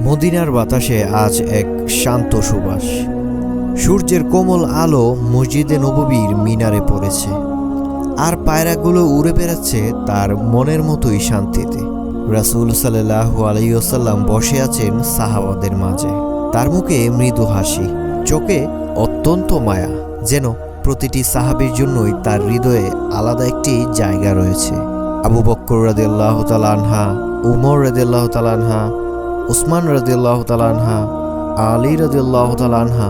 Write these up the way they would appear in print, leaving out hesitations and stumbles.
মদিনার বাতাসে আজ এক শান্ত সুবাস। সূর্যের কোমল আলো মসজিদে নববীর মিনারে পড়েছে, আর পায়রাগুলো উড়ে বেড়াচ্ছে তার মনের মতোই শান্তিতে। রাসূল সাল্লাল্লাহু আলাইহি ওয়াসাল্লাম বসে আছেন সাহাবাদের মাঝে। তার মুখে মৃদু হাসি, চোখে অত্যন্ত মায়া, যেন প্রতিটি সাহাবীর জন্যই তার হৃদয়ে আলাদা একটি জায়গা রয়েছে। আবু বকর রাদিয়াল্লাহু তাআলা আনহা, উমর রাদিয়াল্লাহু তাআলা আনহা, উসমান রাদিয়াল্লাহু তাআলা আনহা, আলী রাদিয়াল্লাহু তাআলা আনহা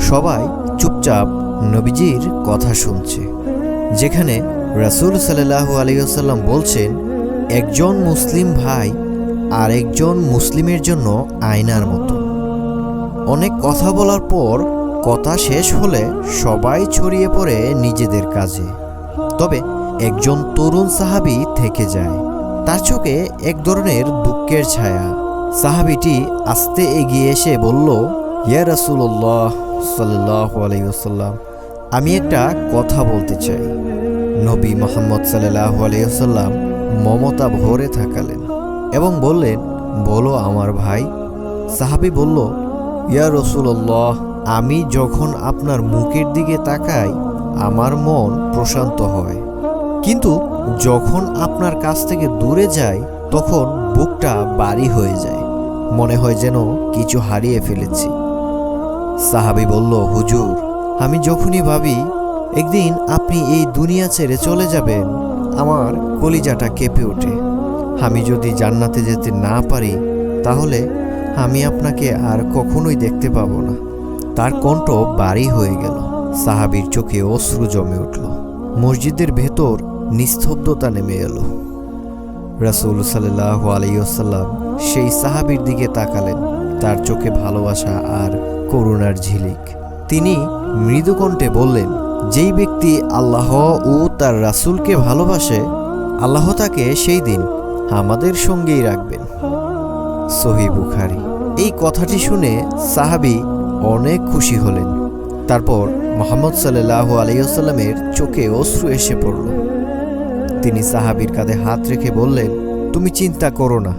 সবাই চুপচাপ নবীজির কথা শুনছে। যেখানে রাসূল সাল্লাল্লাহু আলাইহি ওয়াসাল্লাম বলছেন, একজন মুসলিম ভাই আর একজন মুসলিমের জন্য আয়নার মতো। অনেক কথা বলার পর কথা শেষ হলে সবাই ছড়িয়ে পড়ে নিজেদের কাজে। তবে একজন তরুণ সাহাবী থেকে যায়, তার চোখে এক ধরনের দুঃখের ছায়া। সাহাবীটি আস্তে এগিয়ে এসে বলল, ইয়া রাসূলুল্লাহ সাল্লাল্লাহু আলাইহি ওয়াসাল্লাম, আমি একটা কথা বলতে চাই। নবী মুহাম্মদ সাল্লাল্লাহু আলাইহি ওয়াসাল্লাম মমতা ভরে থাকালেন এবং বললেন, বলো আমার ভাই। সাহাবী বলল, ইয়া রাসূলুল্লাহ, আমি যখন আপনার মুখের দিকে তাকাই আমার মন প্রশান্ত হয়, কিন্তু যখন আপনার কাছ থেকে দূরে যাই তখন বুকটা ভারী হয়ে যায়, মনে হয় যেন কিছু হারিয়ে ফেলেছি। সাহাবী বলল, হুজুর, আমি যখনই ভাবি একদিন আপনি এই দুনিয়া ছেড়ে চলে যাবেন, আমার কলিজাটা কেঁপে ওঠে। আমি যদি জান্নাতে যেতে না পারি তাহলে আমি আপনাকে আর কখনোই দেখতে পাবো না। তার কণ্ঠ ভারী হয়ে গেল, সাহাবীর চোখে অশ্রু জমে উঠল। মসজিদের ভেতর নিস্তব্ধতা নেমে এলো। রাসূল সাল্লাল্লাহু আলাইহি ওয়াসাল্লাম সেই সাহাবীর দিকে তাকালেন, তার চোখে ভালোবাসা আর করুণার ঝিলিক। তিনি মৃদু কণ্ঠে বললেন, যেই ব্যক্তি আল্লাহ ও তার রাসূলকে ভালোবাসে, আল্লাহ তাকে সেই দিন আমাদের সঙ্গেই রাখবেন। সহিহ বুখারী। এই কথাটি শুনে সাহাবী অনেক খুশি হলেন। তারপর মুহাম্মদ সাল্লাল্লাহু আলাইহি ওয়াসাল্লামের চোখে অশ্রু এসে পড়ল। তিনি সাহাবীর কাঁধে হাত রেখে বললেন, তুমি চিন্তা করো না,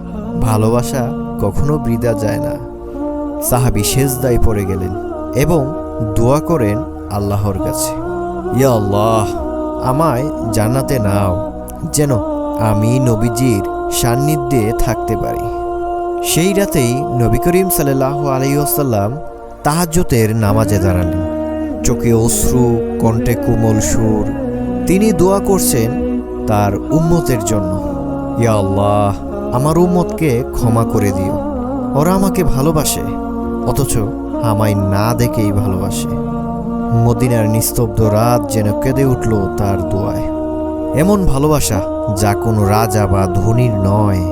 ভালোবাসা কখনো বৃথা যায় না। সাহাবী সেজদায় পড়ে গেলেন এবং দোয়া করেন আল্লাহর কাছে, ইয়া আল্লাহ, আমায় জান্নাতে নাও, যেন আমি নবীজির সান্নিধ্যে থাকতে পারি। সেই রাতেই নবী করিম সাল্লাল্লাহু আলাইহি ওয়াসাল্লাম তাহাজ্জুদের নামাজে দাঁড়ালেন। চোখে অশ্রু, কণ্ঠে কোমল সুর। তিনি দোয়া করছেন তার উম্মতের জন্য, ইয়া আল্লাহ, আমার উম্মতকে ক্ষমা করে দিও। ওরা আমাকে ভালোবাসে, অথচ আমায় না দেখেই ভালোবাসে। মদিনার নিস্তব্ধ রাত যেন কেঁদে উঠল তার দোয়ায়। এমন ভালোবাসা যা কোনো রাজা বা ধনীর নয়,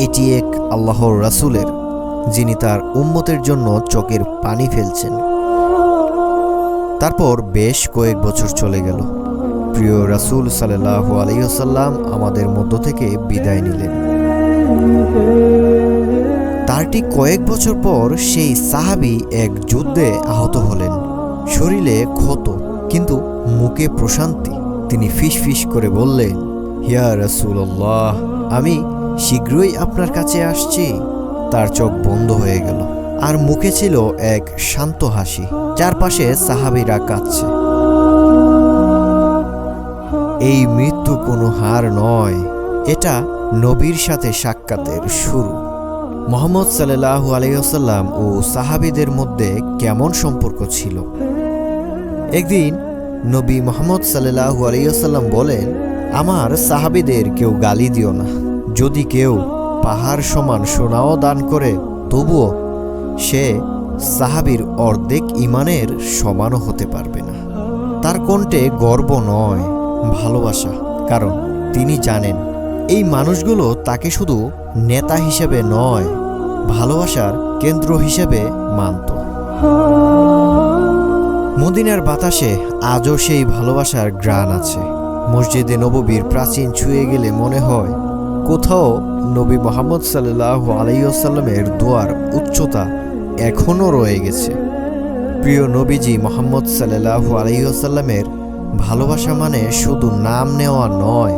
এটি এক আল্লাহর রাসূলের, যিনি তার উম্মতের জন্য চোখের পানি ফেলছেন। তারপর বেশ কয়েক বছর চলে গেল। প্রিয় রাসূল সাল্লাল্লাহু আলাইহি ওয়াসাল্লাম আমাদের মধ্য থেকে বিদায় নিলেন। তার ঠিক কয়েক বছর পর সেই সাহাবী এক যুদ্ধে আহত হলেন। শরীরে ক্ষত, কিন্তু মুখে প্রশান্তি। তিনি ফিসফিস করে বললেন, ইয়া রাসূলুল্লাহ, আমি শীঘ্রই আপনার কাছে আসছি। তার চোখ বন্ধ হয়ে গেল, আর মুখে ছিল এক শান্ত হাসি। চারপাশে সাহাবীরা কাঁদছে। এই মৃত্যু কোনো হার নয়, এটা নবীর সাথে সাক্ষাতের শুরু। মুহাম্মদ সাল্লাল্লাহু আলাইহি ওয়াসাল্লাম ও সাহাবীদের মধ্যে কেমন সম্পর্ক ছিল? একদিন নবী মুহাম্মদ সাল্লাল্লাহু আলাইহি ওয়াসাল্লাম বলেন, আমার সাহাবীদের কেউ গালি দিও না। যদি কেউ পাহাড় সমান সোনাও দান করে, তবুও সে সাহাবীর অর্ধেক ঈমানের সমানও হতে পারবে না। তার কণ্ঠে গর্ব নয়, ভালোবাসা, কারণ তিনি জানেন এই মানুষগুলো তাকে শুধু নেতা হিসেবে নয়, ভালোবাসার কেন্দ্র হিসেবে মানত। মদিনার বাতাসে আজও সেই ভালোবাসার ঘ্রাণ আছে। মসজিদে নববীর প্রাচীন ছুঁয়ে গেলে মনে হয় কোথাও নবী মুহাম্মদ সাল্লাল্লাহু আলাইহি ওয়াসাল্লামের দোয়ার উচ্চতা এখনও রয়ে গেছে। প্রিয় নবীজি মুহাম্মদ সাল্লাল্লাহু আলাইহি ওয়াসাল্লামের ভালোবাসা মানে শুধু নাম নেওয়া নয়,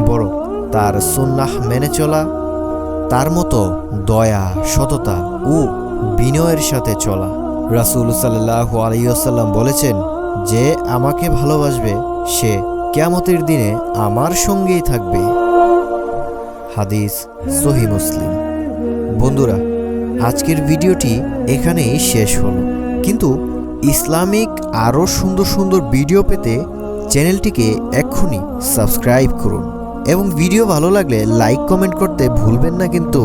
বরং তার সুন্নাহ মেনে চলা, তার মতো দয়া, সততা ও বিনয়ের সাথে চলা। রাসূল সাল্লাল্লাহু আলাইহি ওয়াসাল্লাম বলেছেন, যে আমাকে ভালোবাসবে সে কিয়ামতের দিনে আমার সঙ্গেই থাকবে। হাদিস সহিহ মুসলিম। বন্ধুরা, আজকের ভিডিওটি এখানেই শেষ হলো, কিন্তু ইসলামিক আরও সুন্দর সুন্দর ভিডিও পেতে চ্যানেলটিকে এক্ষুনি সাবস্ক্রাইব করুন এবং ভিডিও ভালো লাগলে লাইক কমেন্ট করতে ভুলবেন না কিন্তু।